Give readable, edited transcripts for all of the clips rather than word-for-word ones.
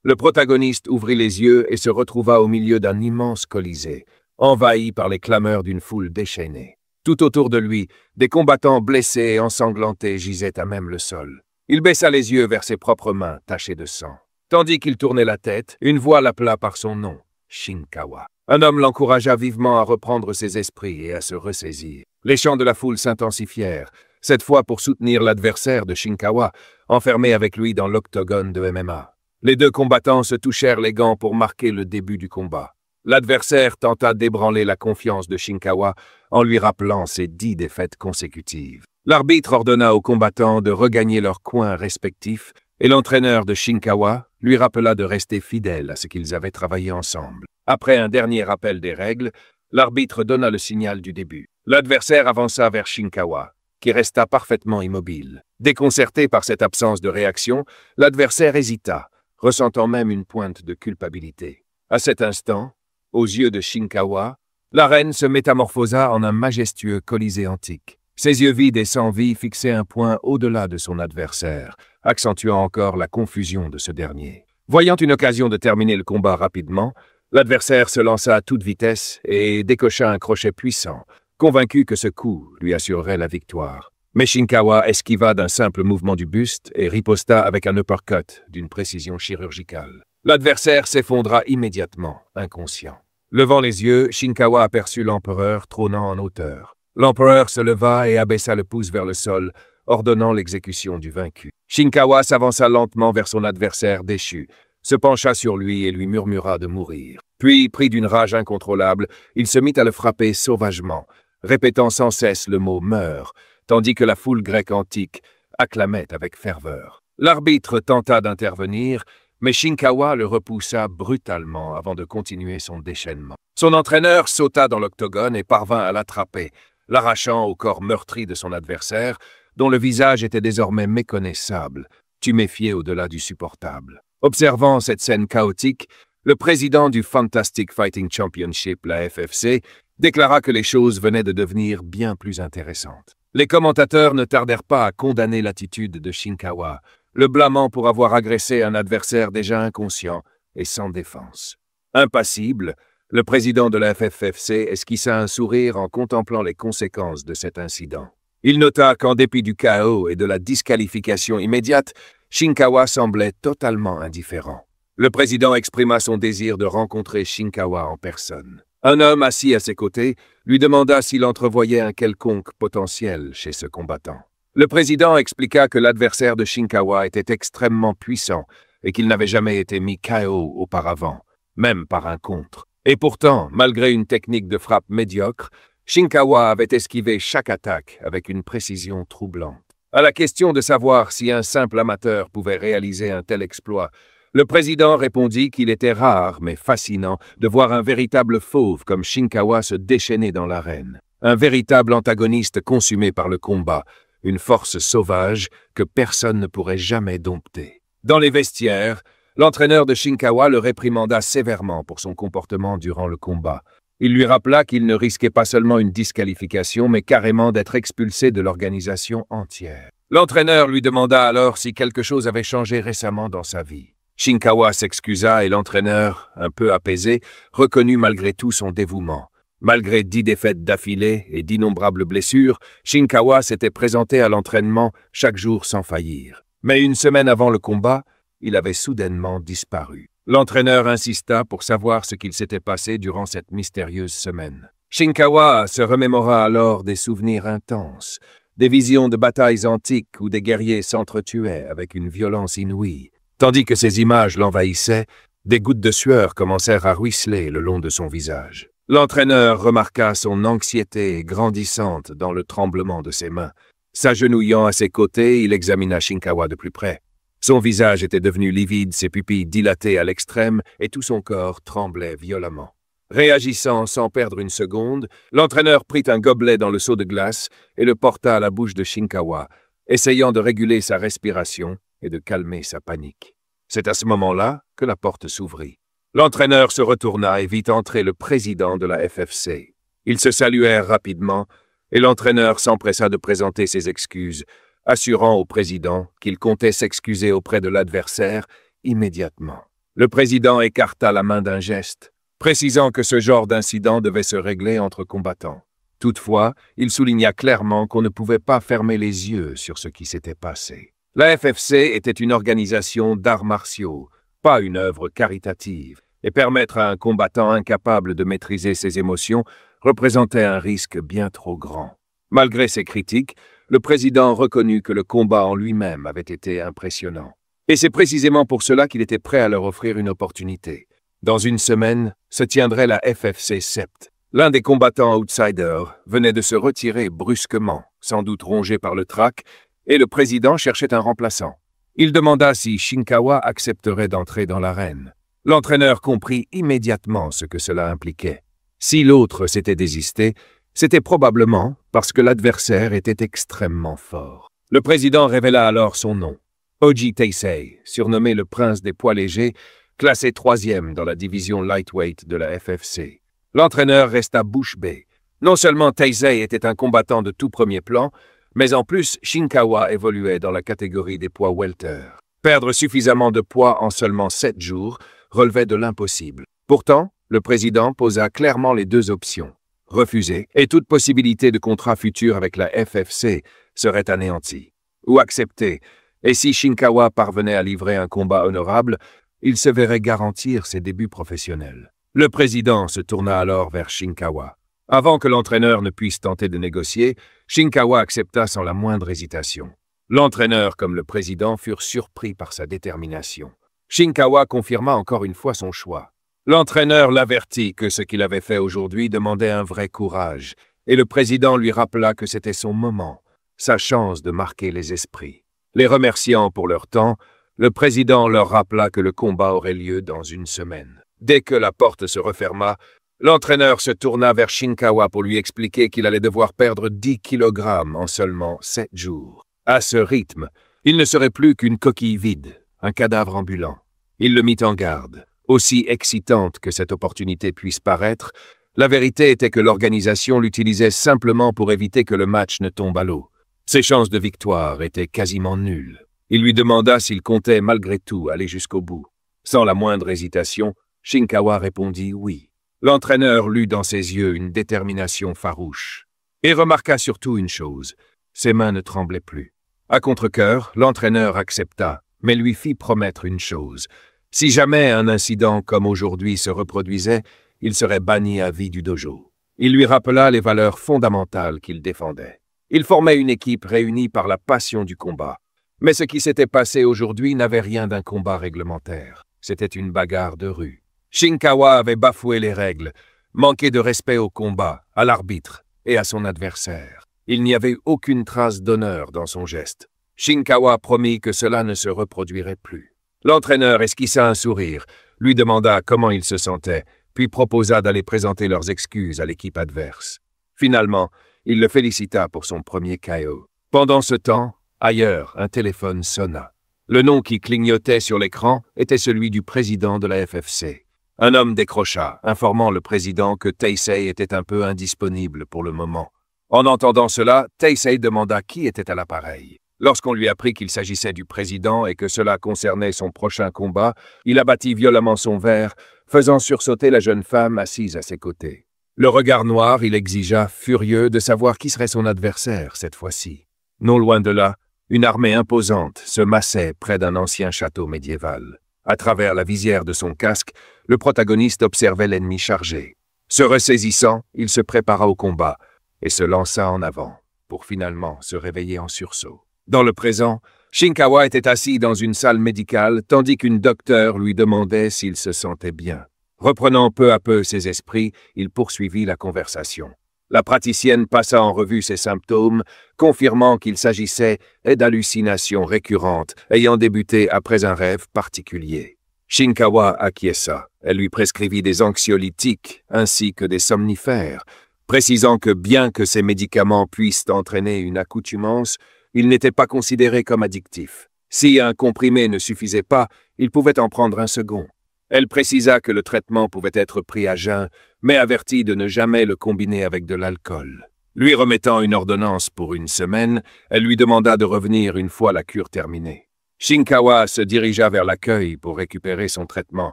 Le protagoniste ouvrit les yeux et se retrouva au milieu d'un immense colisée, envahi par les clameurs d'une foule déchaînée. Tout autour de lui, des combattants blessés et ensanglantés gisaient à même le sol. Il baissa les yeux vers ses propres mains tachées de sang. Tandis qu'il tournait la tête, une voix l'appela par son nom, Shinkawa. Un homme l'encouragea vivement à reprendre ses esprits et à se ressaisir. Les chants de la foule s'intensifièrent, cette fois pour soutenir l'adversaire de Shinkawa, enfermé avec lui dans l'octogone de MMA. Les deux combattants se touchèrent les gants pour marquer le début du combat. L'adversaire tenta d'ébranler la confiance de Shinkawa en lui rappelant ses 10 défaites consécutives. L'arbitre ordonna aux combattants de regagner leurs coins respectifs et l'entraîneur de Shinkawa lui rappela de rester fidèle à ce qu'ils avaient travaillé ensemble. Après un dernier rappel des règles, l'arbitre donna le signal du début. L'adversaire avança vers Shinkawa, qui resta parfaitement immobile. Déconcerté par cette absence de réaction, l'adversaire hésita, ressentant même une pointe de culpabilité. À cet instant, aux yeux de Shinkawa, l'arène se métamorphosa en un majestueux colisée antique. Ses yeux vides et sans vie fixaient un point au-delà de son adversaire, accentuant encore la confusion de ce dernier. Voyant une occasion de terminer le combat rapidement, l'adversaire se lança à toute vitesse et décocha un crochet puissant, convaincu que ce coup lui assurerait la victoire. Mais Shinkawa esquiva d'un simple mouvement du buste et riposta avec un uppercut d'une précision chirurgicale. L'adversaire s'effondra immédiatement, inconscient. Levant les yeux, Shinkawa aperçut l'empereur trônant en hauteur. L'empereur se leva et abaissa le pouce vers le sol, ordonnant l'exécution du vaincu. Shinkawa s'avança lentement vers son adversaire déchu, se pencha sur lui et lui murmura de mourir. Puis, pris d'une rage incontrôlable, il se mit à le frapper sauvagement, répétant sans cesse le mot « meurs », tandis que la foule grecque antique acclamait avec ferveur. L'arbitre tenta d'intervenir, mais Shinkawa le repoussa brutalement avant de continuer son déchaînement. Son entraîneur sauta dans l'octogone et parvint à l'attraper, l'arrachant au corps meurtri de son adversaire, dont le visage était désormais méconnaissable, tuméfié au-delà du supportable. Observant cette scène chaotique, le président du Fantastic Fighting Championship, la FFC, déclara que les choses venaient de devenir bien plus intéressantes. Les commentateurs ne tardèrent pas à condamner l'attitude de Shinkawa, le blâmant pour avoir agressé un adversaire déjà inconscient et sans défense. Impassible, le président de la FFC esquissa un sourire en contemplant les conséquences de cet incident. Il nota qu'en dépit du chaos et de la disqualification immédiate, Shinkawa semblait totalement indifférent. Le président exprima son désir de rencontrer Shinkawa en personne. Un homme assis à ses côtés lui demanda s'il entrevoyait un quelconque potentiel chez ce combattant. Le président expliqua que l'adversaire de Shinkawa était extrêmement puissant et qu'il n'avait jamais été mis KO auparavant, même par un contre. Et pourtant, malgré une technique de frappe médiocre, Shinkawa avait esquivé chaque attaque avec une précision troublante. À la question de savoir si un simple amateur pouvait réaliser un tel exploit, le président répondit qu'il était rare mais fascinant de voir un véritable fauve comme Shinkawa se déchaîner dans l'arène. Un véritable antagoniste consumé par le combat, une force sauvage que personne ne pourrait jamais dompter. Dans les vestiaires, l'entraîneur de Shinkawa le réprimanda sévèrement pour son comportement durant le combat. Il lui rappela qu'il ne risquait pas seulement une disqualification, mais carrément d'être expulsé de l'organisation entière. L'entraîneur lui demanda alors si quelque chose avait changé récemment dans sa vie. Shinkawa s'excusa et l'entraîneur, un peu apaisé, reconnut malgré tout son dévouement. Malgré 10 défaites d'affilée et d'innombrables blessures, Shinkawa s'était présenté à l'entraînement chaque jour sans faillir. Mais une semaine avant le combat, il avait soudainement disparu. L'entraîneur insista pour savoir ce qu'il s'était passé durant cette mystérieuse semaine. Shinkawa se remémora alors des souvenirs intenses, des visions de batailles antiques où des guerriers s'entretuaient avec une violence inouïe. Tandis que ces images l'envahissaient, des gouttes de sueur commencèrent à ruisseler le long de son visage. L'entraîneur remarqua son anxiété grandissante dans le tremblement de ses mains. S'agenouillant à ses côtés, il examina Shinkawa de plus près. Son visage était devenu livide, ses pupilles dilatées à l'extrême et tout son corps tremblait violemment. Réagissant sans perdre une seconde, l'entraîneur prit un gobelet dans le seau de glace et le porta à la bouche de Shinkawa, essayant de réguler sa respiration et de calmer sa panique. C'est à ce moment-là que la porte s'ouvrit. L'entraîneur se retourna et vit entrer le président de la FFC. Ils se saluèrent rapidement et l'entraîneur s'empressa de présenter ses excuses, assurant au président qu'il comptait s'excuser auprès de l'adversaire immédiatement. Le président écarta la main d'un geste, précisant que ce genre d'incident devait se régler entre combattants. Toutefois, il souligna clairement qu'on ne pouvait pas fermer les yeux sur ce qui s'était passé. La FFC était une organisation d'arts martiaux, pas une œuvre caritative, et permettre à un combattant incapable de maîtriser ses émotions représentait un risque bien trop grand. Malgré ces critiques, le président reconnut que le combat en lui-même avait été impressionnant. Et c'est précisément pour cela qu'il était prêt à leur offrir une opportunité. Dans une semaine, se tiendrait la FFC Sept. L'un des combattants outsiders venait de se retirer brusquement, sans doute rongé par le trac, et le président cherchait un remplaçant. Il demanda si Shinkawa accepterait d'entrer dans l'arène. L'entraîneur comprit immédiatement ce que cela impliquait. Si l'autre s'était désisté, c'était probablement parce que l'adversaire était extrêmement fort. Le président révéla alors son nom. Oji Taisei, surnommé le prince des poids légers, classé 3e dans la division lightweight de la FFC. L'entraîneur resta bouche bée. Non seulement Taisei était un combattant de tout premier plan, mais en plus Shinkawa évoluait dans la catégorie des poids welter. Perdre suffisamment de poids en seulement 7 jours relevait de l'impossible. Pourtant, le président posa clairement les deux options. Refuser, et toute possibilité de contrat futur avec la FFC serait anéantie. Ou accepter, et si Shinkawa parvenait à livrer un combat honorable, il se verrait garantir ses débuts professionnels. Le président se tourna alors vers Shinkawa. Avant que l'entraîneur ne puisse tenter de négocier, Shinkawa accepta sans la moindre hésitation. L'entraîneur comme le président furent surpris par sa détermination. Shinkawa confirma encore une fois son choix. L'entraîneur l'avertit que ce qu'il avait fait aujourd'hui demandait un vrai courage, et le président lui rappela que c'était son moment, sa chance de marquer les esprits. Les remerciant pour leur temps, le président leur rappela que le combat aurait lieu dans une semaine. Dès que la porte se referma, l'entraîneur se tourna vers Shinkawa pour lui expliquer qu'il allait devoir perdre 10 kilogrammes en seulement 7 jours. À ce rythme, il ne serait plus qu'une coquille vide, un cadavre ambulant. Il le mit en garde. Aussi excitante que cette opportunité puisse paraître, la vérité était que l'organisation l'utilisait simplement pour éviter que le match ne tombe à l'eau. Ses chances de victoire étaient quasiment nulles. Il lui demanda s'il comptait malgré tout aller jusqu'au bout. Sans la moindre hésitation, Shinkawa répondit oui. L'entraîneur lut dans ses yeux une détermination farouche. Et remarqua surtout une chose, ses mains ne tremblaient plus. À contre-cœur, l'entraîneur accepta, mais lui fit promettre une chose. Si jamais un incident comme aujourd'hui se reproduisait, il serait banni à vie du dojo. Il lui rappela les valeurs fondamentales qu'il défendait. Il formait une équipe réunie par la passion du combat. Mais ce qui s'était passé aujourd'hui n'avait rien d'un combat réglementaire. C'était une bagarre de rue. Shinkawa avait bafoué les règles, manqué de respect au combat, à l'arbitre et à son adversaire. Il n'y avait aucune trace d'honneur dans son geste. Shinkawa promit que cela ne se reproduirait plus. L'entraîneur esquissa un sourire, lui demanda comment il se sentait, puis proposa d'aller présenter leurs excuses à l'équipe adverse. Finalement, il le félicita pour son premier KO. Pendant ce temps, ailleurs, un téléphone sonna. Le nom qui clignotait sur l'écran était celui du président de la FFC. Un homme décrocha, informant le président que Taisei était un peu indisponible pour le moment. En entendant cela, Taisei demanda qui était à l'appareil. Lorsqu'on lui apprit qu'il s'agissait du président et que cela concernait son prochain combat, il abattit violemment son verre, faisant sursauter la jeune femme assise à ses côtés. Le regard noir, il exigea, furieux, de savoir qui serait son adversaire cette fois-ci. Non loin de là, une armée imposante se massait près d'un ancien château médiéval. À travers la visière de son casque, le protagoniste observait l'ennemi chargé. Se ressaisissant, il se prépara au combat et se lança en avant, pour finalement se réveiller en sursaut. Dans le présent, Shinkawa était assis dans une salle médicale tandis qu'une docteure lui demandait s'il se sentait bien. Reprenant peu à peu ses esprits, il poursuivit la conversation. La praticienne passa en revue ses symptômes, confirmant qu'il s'agissait d'hallucinations récurrentes ayant débuté après un rêve particulier. Shinkawa acquiesça. Elle lui prescrivit des anxiolytiques ainsi que des somnifères, précisant que bien que ces médicaments puissent entraîner une accoutumance, ils n'étaient pas considérés comme addictifs. Si un comprimé ne suffisait pas, il pouvait en prendre un second. Elle précisa que le traitement pouvait être pris à jeun, mais avertit de ne jamais le combiner avec de l'alcool. Lui remettant une ordonnance pour une semaine, elle lui demanda de revenir une fois la cure terminée. Shinkawa se dirigea vers l'accueil pour récupérer son traitement,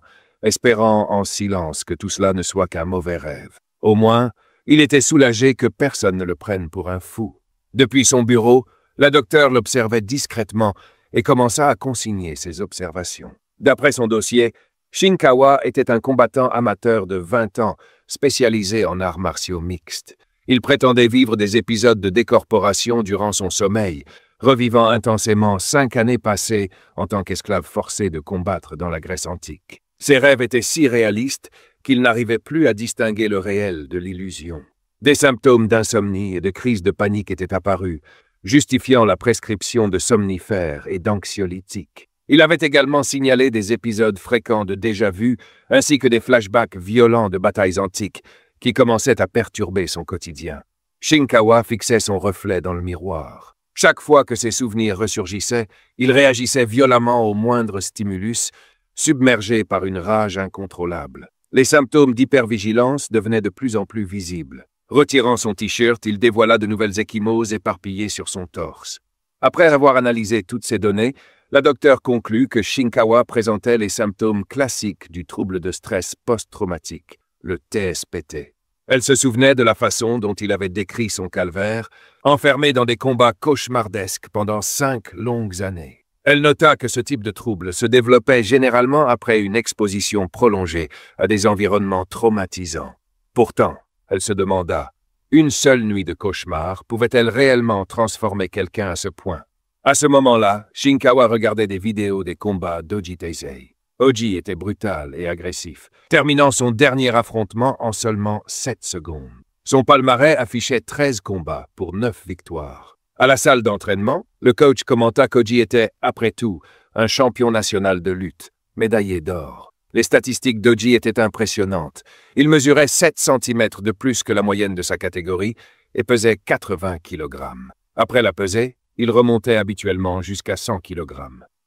espérant en silence que tout cela ne soit qu'un mauvais rêve. Au moins, il était soulagé que personne ne le prenne pour un fou. Depuis son bureau, la docteure l'observait discrètement et commença à consigner ses observations. D'après son dossier, Shinkawa était un combattant amateur de 20 ans, spécialisé en arts martiaux mixtes. Il prétendait vivre des épisodes de décorporation durant son sommeil, revivant intensément 5 années passées en tant qu'esclave forcé de combattre dans la Grèce antique. Ses rêves étaient si réalistes qu'il n'arrivait plus à distinguer le réel de l'illusion. Des symptômes d'insomnie et de crise de panique étaient apparus, justifiant la prescription de somnifères et d'anxiolytiques. Il avait également signalé des épisodes fréquents de déjà-vu, ainsi que des flashbacks violents de batailles antiques qui commençaient à perturber son quotidien. Shinkawa fixait son reflet dans le miroir. Chaque fois que ses souvenirs ressurgissaient, il réagissait violemment au moindre stimulus, submergé par une rage incontrôlable. Les symptômes d'hypervigilance devenaient de plus en plus visibles. Retirant son t-shirt, il dévoila de nouvelles ecchymoses éparpillées sur son torse. Après avoir analysé toutes ces données, la docteure conclut que Shinkawa présentait les symptômes classiques du trouble de stress post-traumatique, le TSPT. Elle se souvenait de la façon dont il avait décrit son calvaire, enfermé dans des combats cauchemardesques pendant 5 longues années. Elle nota que ce type de trouble se développait généralement après une exposition prolongée à des environnements traumatisants. Pourtant, elle se demanda, une seule nuit de cauchemar pouvait-elle réellement transformer quelqu'un à ce point? À ce moment-là, Shinkawa regardait des vidéos des combats d'Oji Taisei. Oji était brutal et agressif, terminant son dernier affrontement en seulement 7 secondes. Son palmarès affichait 13 combats pour 9 victoires. À la salle d'entraînement, le coach commenta qu'Oji était, après tout, un champion national de lutte, médaillé d'or. Les statistiques d'Oji étaient impressionnantes. Il mesurait 7 cm de plus que la moyenne de sa catégorie et pesait 80 kg. Après la pesée, il remontait habituellement jusqu'à 100 kg.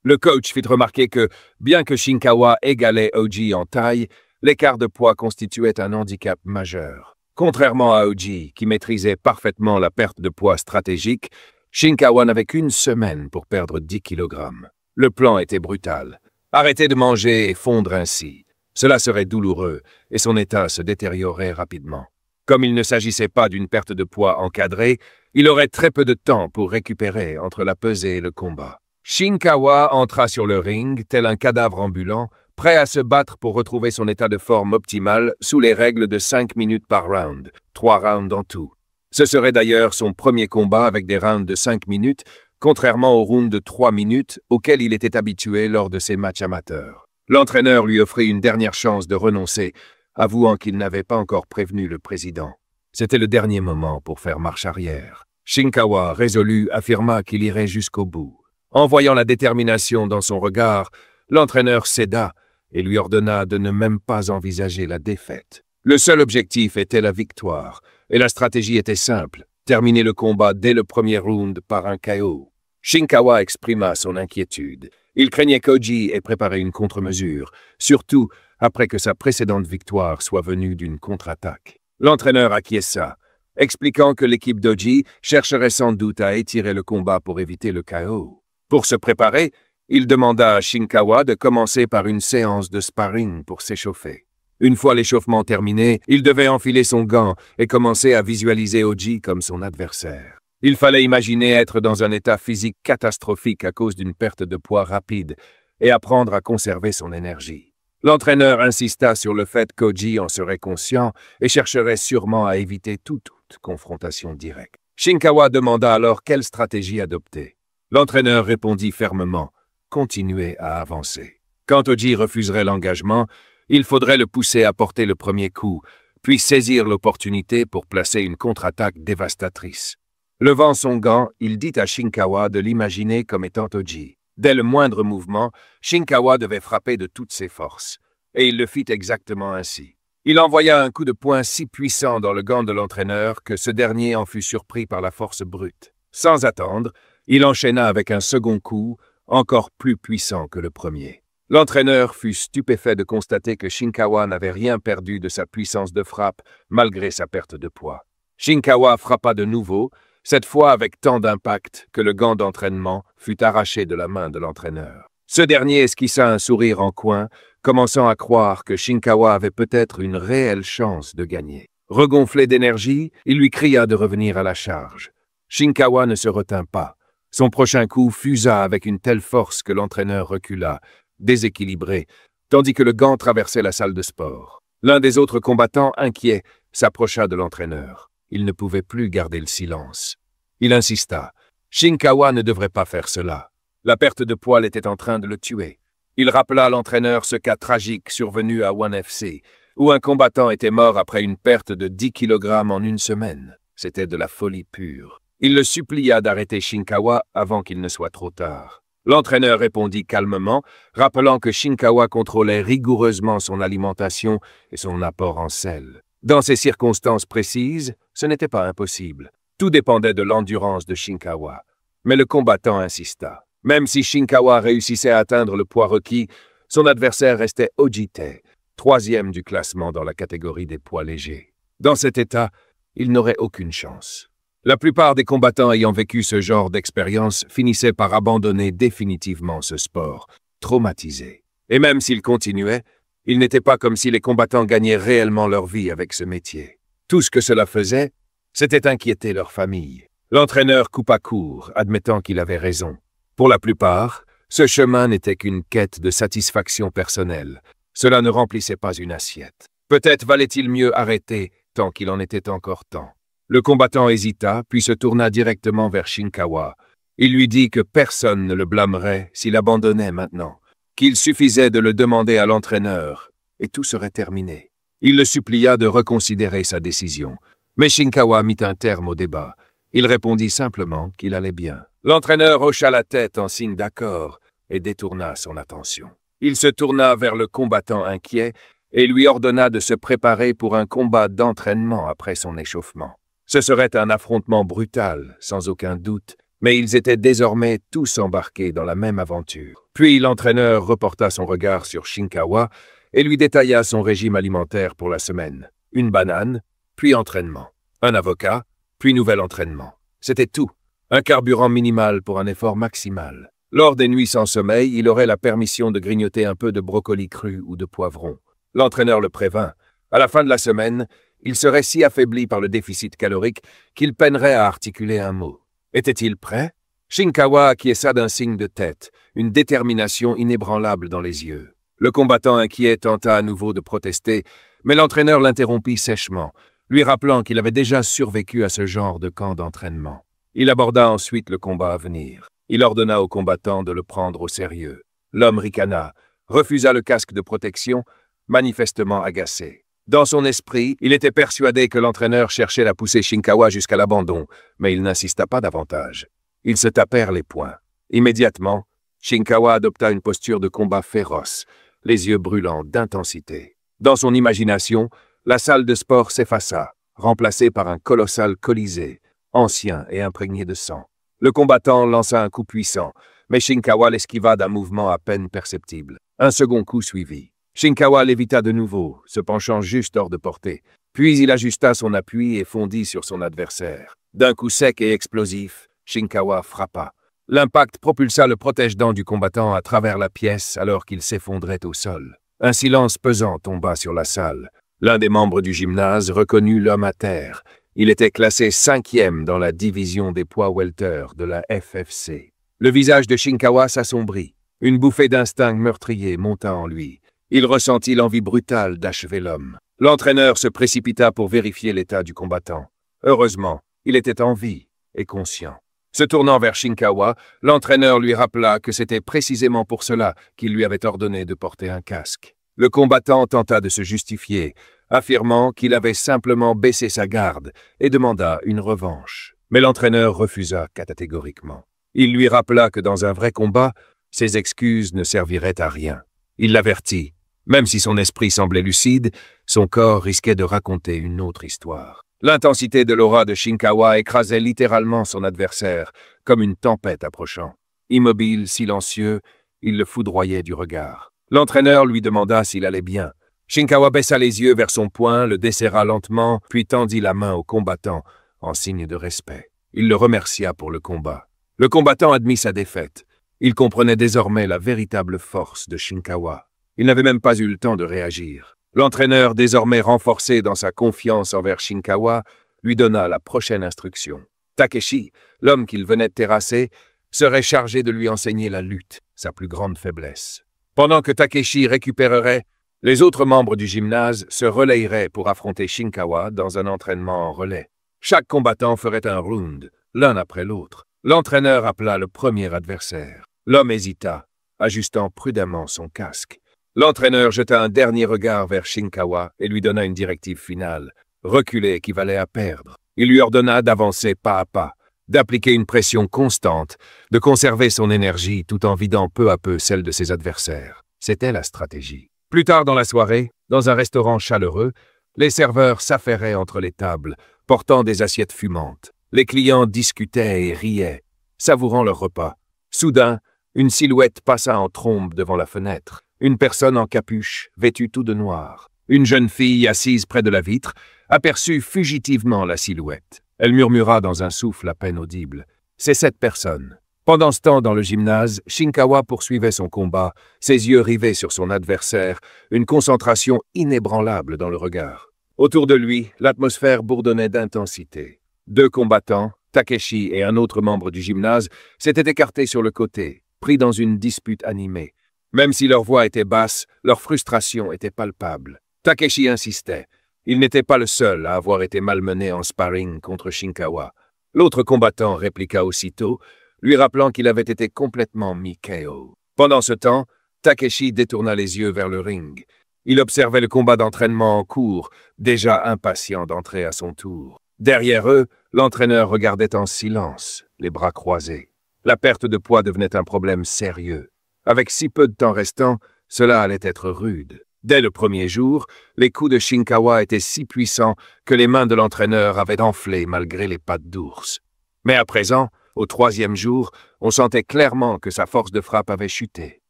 Le coach fit remarquer que, bien que Shinkawa égalait Oji en taille, l'écart de poids constituait un handicap majeur. Contrairement à Oji, qui maîtrisait parfaitement la perte de poids stratégique, Shinkawa n'avait qu'une semaine pour perdre 10 kg. Le plan était brutal. Arrêter de manger et fondre ainsi. Cela serait douloureux et son état se détériorait rapidement. Comme il ne s'agissait pas d'une perte de poids encadrée, il aurait très peu de temps pour récupérer entre la pesée et le combat. Shinkawa entra sur le ring, tel un cadavre ambulant, prêt à se battre pour retrouver son état de forme optimal sous les règles de 5 minutes par round, 3 rounds en tout. Ce serait d'ailleurs son premier combat avec des rounds de 5 minutes, contrairement aux rounds de 3 minutes auxquels il était habitué lors de ses matchs amateurs. L'entraîneur lui offrit une dernière chance de renoncer, avouant qu'il n'avait pas encore prévenu le président. C'était le dernier moment pour faire marche arrière. Shinkawa, résolu, affirma qu'il irait jusqu'au bout. En voyant la détermination dans son regard, l'entraîneur céda et lui ordonna de ne même pas envisager la défaite. Le seul objectif était la victoire, et la stratégie était simple, terminer le combat dès le premier round par un KO. Shinkawa exprima son inquiétude. Il craignait qu'Oji ait préparé une contre-mesure, surtout après que sa précédente victoire soit venue d'une contre-attaque. L'entraîneur acquiesça, expliquant que l'équipe d'Oji chercherait sans doute à étirer le combat pour éviter le KO. Pour se préparer, il demanda à Shinkawa de commencer par une séance de sparring pour s'échauffer. Une fois l'échauffement terminé, il devait enfiler son gant et commencer à visualiser Oji comme son adversaire. Il fallait imaginer être dans un état physique catastrophique à cause d'une perte de poids rapide et apprendre à conserver son énergie. L'entraîneur insista sur le fait qu'Oji en serait conscient et chercherait sûrement à éviter toute confrontation directe. Shinkawa demanda alors quelle stratégie adopter. L'entraîneur répondit fermement « Continuez à avancer ». Quand Oji refuserait l'engagement, il faudrait le pousser à porter le premier coup, puis saisir l'opportunité pour placer une contre-attaque dévastatrice. Levant son gant, il dit à Shinkawa de l'imaginer comme étant Oji. Dès le moindre mouvement, Shinkawa devait frapper de toutes ses forces, et il le fit exactement ainsi. Il envoya un coup de poing si puissant dans le gant de l'entraîneur que ce dernier en fut surpris par la force brute. Sans attendre, il enchaîna avec un second coup, encore plus puissant que le premier. L'entraîneur fut stupéfait de constater que Shinkawa n'avait rien perdu de sa puissance de frappe, malgré sa perte de poids. Shinkawa frappa de nouveau, cette fois avec tant d'impact que le gant d'entraînement fut arraché de la main de l'entraîneur. Ce dernier esquissa un sourire en coin, commençant à croire que Shinkawa avait peut-être une réelle chance de gagner. Regonflé d'énergie, il lui cria de revenir à la charge. Shinkawa ne se retint pas. Son prochain coup fusa avec une telle force que l'entraîneur recula, déséquilibré, tandis que le gant traversait la salle de sport. L'un des autres combattants, inquiet, s'approcha de l'entraîneur. Il ne pouvait plus garder le silence. Il insista. Shinkawa ne devrait pas faire cela. La perte de poil était en train de le tuer. Il rappela à l'entraîneur ce cas tragique survenu à ONE FC, où un combattant était mort après une perte de 10 kg en une semaine. C'était de la folie pure. Il le supplia d'arrêter Shinkawa avant qu'il ne soit trop tard. L'entraîneur répondit calmement, rappelant que Shinkawa contrôlait rigoureusement son alimentation et son apport en sel. Dans ces circonstances précises, ce n'était pas impossible. Tout dépendait de l'endurance de Shinkawa. Mais le combattant insista. Même si Shinkawa réussissait à atteindre le poids requis, son adversaire restait Ojite, 3e du classement dans la catégorie des poids légers. Dans cet état, il n'aurait aucune chance. La plupart des combattants ayant vécu ce genre d'expérience finissaient par abandonner définitivement ce sport, traumatisés. Et même s'ils continuaient, il n'était pas comme si les combattants gagnaient réellement leur vie avec ce métier. Tout ce que cela faisait, c'était inquiéter leur famille. L'entraîneur coupa court, admettant qu'il avait raison. Pour la plupart, ce chemin n'était qu'une quête de satisfaction personnelle. Cela ne remplissait pas une assiette. Peut-être valait-il mieux arrêter tant qu'il en était encore temps. Le combattant hésita, puis se tourna directement vers Shinkawa. Il lui dit que personne ne le blâmerait s'il abandonnait maintenant, qu'il suffisait de le demander à l'entraîneur, et tout serait terminé. Il le supplia de reconsidérer sa décision. Mais Shinkawa mit un terme au débat. Il répondit simplement qu'il allait bien. L'entraîneur hocha la tête en signe d'accord et détourna son attention. Il se tourna vers le combattant inquiet et lui ordonna de se préparer pour un combat d'entraînement après son échauffement. Ce serait un affrontement brutal, sans aucun doute, mais ils étaient désormais tous embarqués dans la même aventure. Puis l'entraîneur reporta son regard sur Shinkawa et lui détailla son régime alimentaire pour la semaine. Une banane, puis entraînement. Un avocat, puis nouvel entraînement. C'était tout. Un carburant minimal pour un effort maximal. Lors des nuits sans sommeil, il aurait la permission de grignoter un peu de brocoli cru ou de poivron. L'entraîneur le prévint. À la fin de la semaine, il serait si affaibli par le déficit calorique qu'il peinerait à articuler un mot. Était-il prêt? Shinkawa acquiesça d'un signe de tête, une détermination inébranlable dans les yeux. Le combattant inquiet tenta à nouveau de protester, mais l'entraîneur l'interrompit sèchement, lui rappelant qu'il avait déjà survécu à ce genre de camp d'entraînement. Il aborda ensuite le combat à venir. Il ordonna au combattant de le prendre au sérieux. L'homme ricana, refusa le casque de protection, manifestement agacé. Dans son esprit, il était persuadé que l'entraîneur cherchait à pousser Shinkawa jusqu'à l'abandon, mais il n'insista pas davantage. Ils se tapèrent les poings. Immédiatement, Shinkawa adopta une posture de combat féroce, les yeux brûlants d'intensité. Dans son imagination, la salle de sport s'effaça, remplacée par un colossal colisée, ancien et imprégné de sang. Le combattant lança un coup puissant, mais Shinkawa l'esquiva d'un mouvement à peine perceptible. Un second coup suivit. Shinkawa l'évita de nouveau, se penchant juste hors de portée. Puis il ajusta son appui et fondit sur son adversaire. D'un coup sec et explosif, Shinkawa frappa. L'impact propulsa le protège-dents du combattant à travers la pièce alors qu'il s'effondrait au sol. Un silence pesant tomba sur la salle. L'un des membres du gymnase reconnut l'homme à terre. Il était classé 5e dans la division des poids welter de la FFC. Le visage de Shinkawa s'assombrit. Une bouffée d'instinct meurtrier monta en lui. Il ressentit l'envie brutale d'achever l'homme. L'entraîneur se précipita pour vérifier l'état du combattant. Heureusement, il était en vie et conscient. Se tournant vers Shinkawa, l'entraîneur lui rappela que c'était précisément pour cela qu'il lui avait ordonné de porter un casque. Le combattant tenta de se justifier, affirmant qu'il avait simplement baissé sa garde et demanda une revanche. Mais l'entraîneur refusa catégoriquement. Il lui rappela que dans un vrai combat, ses excuses ne serviraient à rien. Il l'avertit. Même si son esprit semblait lucide, son corps risquait de raconter une autre histoire. L'intensité de l'aura de Shinkawa écrasait littéralement son adversaire, comme une tempête approchant. Immobile, silencieux, il le foudroyait du regard. L'entraîneur lui demanda s'il allait bien. Shinkawa baissa les yeux vers son poing, le desserra lentement, puis tendit la main au combattant, en signe de respect. Il le remercia pour le combat. Le combattant admit sa défaite. Il comprenait désormais la véritable force de Shinkawa. Il n'avait même pas eu le temps de réagir. L'entraîneur, désormais renforcé dans sa confiance envers Shinkawa, lui donna la prochaine instruction. Takeshi, l'homme qu'il venait de terrasser, serait chargé de lui enseigner la lutte, sa plus grande faiblesse. Pendant que Takeshi récupérerait, les autres membres du gymnase se relayeraient pour affronter Shinkawa dans un entraînement en relais. Chaque combattant ferait un round, l'un après l'autre. L'entraîneur appela le premier adversaire. L'homme hésita, ajustant prudemment son casque. L'entraîneur jeta un dernier regard vers Shinkawa et lui donna une directive finale. Reculer équivalait à perdre. Il lui ordonna d'avancer pas à pas, d'appliquer une pression constante, de conserver son énergie tout en vidant peu à peu celle de ses adversaires. C'était la stratégie. Plus tard dans la soirée, dans un restaurant chaleureux, les serveurs s'affairaient entre les tables, portant des assiettes fumantes. Les clients discutaient et riaient, savourant leur repas. Soudain, une silhouette passa en trombe devant la fenêtre. Une personne en capuche, vêtue tout de noir. Une jeune fille assise près de la vitre aperçut fugitivement la silhouette. Elle murmura dans un souffle à peine audible. « C'est cette personne. » Pendant ce temps, dans le gymnase, Shinkawa poursuivait son combat, ses yeux rivés sur son adversaire, une concentration inébranlable dans le regard. Autour de lui, l'atmosphère bourdonnait d'intensité. Deux combattants, Takeshi et un autre membre du gymnase, s'étaient écartés sur le côté, pris dans une dispute animée. Même si leur voix était basse, leur frustration était palpable. Takeshi insistait. Il n'était pas le seul à avoir été malmené en sparring contre Shinkawa. L'autre combattant répliqua aussitôt, lui rappelant qu'il avait été complètement mis KO. Pendant ce temps, Takeshi détourna les yeux vers le ring. Il observait le combat d'entraînement en cours, déjà impatient d'entrer à son tour. Derrière eux, l'entraîneur regardait en silence, les bras croisés. La perte de poids devenait un problème sérieux. Avec si peu de temps restant, cela allait être rude. Dès le premier jour, les coups de Shinkawa étaient si puissants que les mains de l'entraîneur avaient enflé malgré les pattes d'ours. Mais à présent, au troisième jour, on sentait clairement que sa force de frappe avait chuté.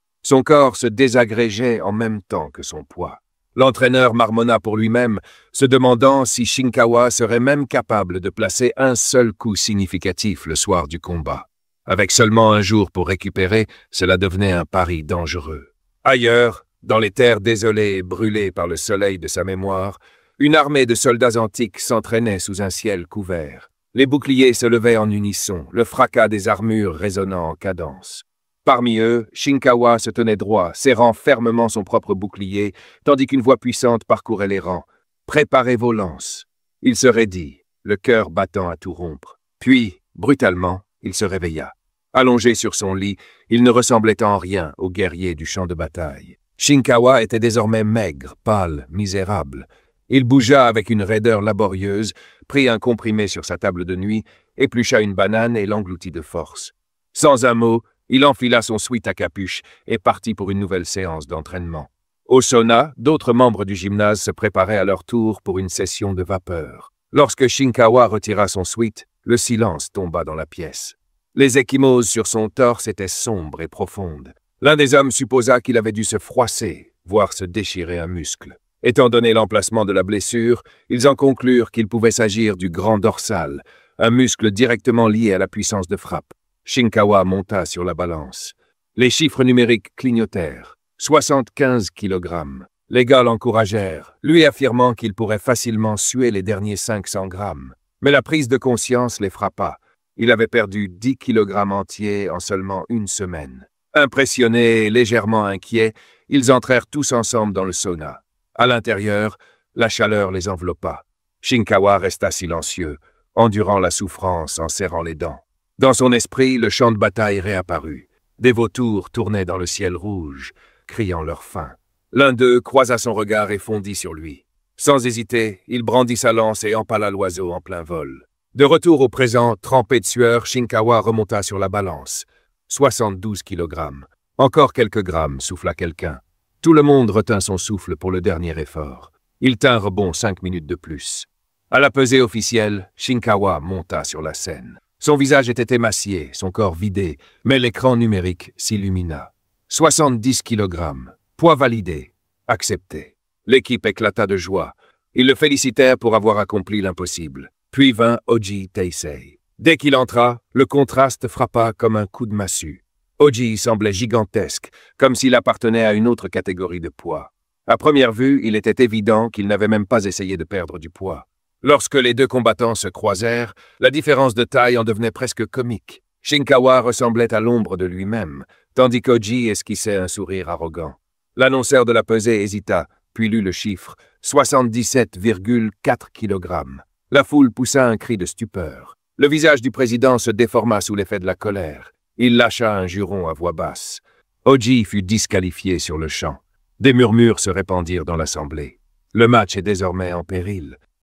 Son corps se désagrégeait en même temps que son poids. L'entraîneur marmonna pour lui-même, se demandant si Shinkawa serait même capable de placer un seul coup significatif le soir du combat. Avec seulement un jour pour récupérer, cela devenait un pari dangereux. Ailleurs, dans les terres désolées et brûlées par le soleil de sa mémoire, une armée de soldats antiques s'entraînait sous un ciel couvert. Les boucliers se levaient en unisson, le fracas des armures résonnant en cadence. Parmi eux, Shinkawa se tenait droit, serrant fermement son propre bouclier, tandis qu'une voix puissante parcourait les rangs. « Préparez vos lances !» Il se raidit, le cœur battant à tout rompre. Puis, brutalement, il se réveilla. Allongé sur son lit, il ne ressemblait en rien au guerrier du champ de bataille. Shinkawa était désormais maigre, pâle, misérable. Il bougea avec une raideur laborieuse, prit un comprimé sur sa table de nuit, éplucha une banane et l'engloutit de force. Sans un mot, il enfila son sweat à capuche et partit pour une nouvelle séance d'entraînement. Au sauna, d'autres membres du gymnase se préparaient à leur tour pour une session de vapeur. Lorsque Shinkawa retira son sweat, le silence tomba dans la pièce. Les ecchymoses sur son torse étaient sombres et profondes. L'un des hommes supposa qu'il avait dû se froisser, voire se déchirer un muscle. Étant donné l'emplacement de la blessure, ils en conclurent qu'il pouvait s'agir du grand dorsal, un muscle directement lié à la puissance de frappe. Shinkawa monta sur la balance. Les chiffres numériques clignotèrent. 75 kg. Les gars l'encouragèrent, lui affirmant qu'il pourrait facilement suer les derniers 500 grammes. Mais la prise de conscience les frappa. Il avait perdu 10 kg entiers en seulement une semaine. Impressionnés et légèrement inquiets, ils entrèrent tous ensemble dans le sauna. À l'intérieur, la chaleur les enveloppa. Shinkawa resta silencieux, endurant la souffrance en serrant les dents. Dans son esprit, le champ de bataille réapparut. Des vautours tournaient dans le ciel rouge, criant leur faim. L'un d'eux croisa son regard et fondit sur lui. Sans hésiter, il brandit sa lance et empala l'oiseau en plein vol. De retour au présent, trempé de sueur, Shinkawa remonta sur la balance. 72 kg. Encore quelques grammes, souffla quelqu'un. Tout le monde retint son souffle pour le dernier effort. Ils tinrent bon 5 minutes de plus. À la pesée officielle, Shinkawa monta sur la scène. Son visage était émacié, son corps vidé, mais l'écran numérique s'illumina. 70 kg. Poids validé. Accepté. L'équipe éclata de joie. Ils le félicitèrent pour avoir accompli l'impossible. Puis vint Oji Taisei. Dès qu'il entra, le contraste frappa comme un coup de massue. Oji semblait gigantesque, comme s'il appartenait à une autre catégorie de poids. À première vue, il était évident qu'il n'avait même pas essayé de perdre du poids. Lorsque les deux combattants se croisèrent, la différence de taille en devenait presque comique. Shinkawa ressemblait à l'ombre de lui-même, tandis qu'Oji esquissait un sourire arrogant. L'annonceur de la pesée hésita, puis lut le chiffre, 77,4 kg. La foule poussa un cri de stupeur. Le visage du président se déforma sous l'effet de la colère. Il lâcha un juron à voix basse. Oji fut disqualifié sur le champ. Des murmures se répandirent dans l'assemblée. Le match est désormais en péril.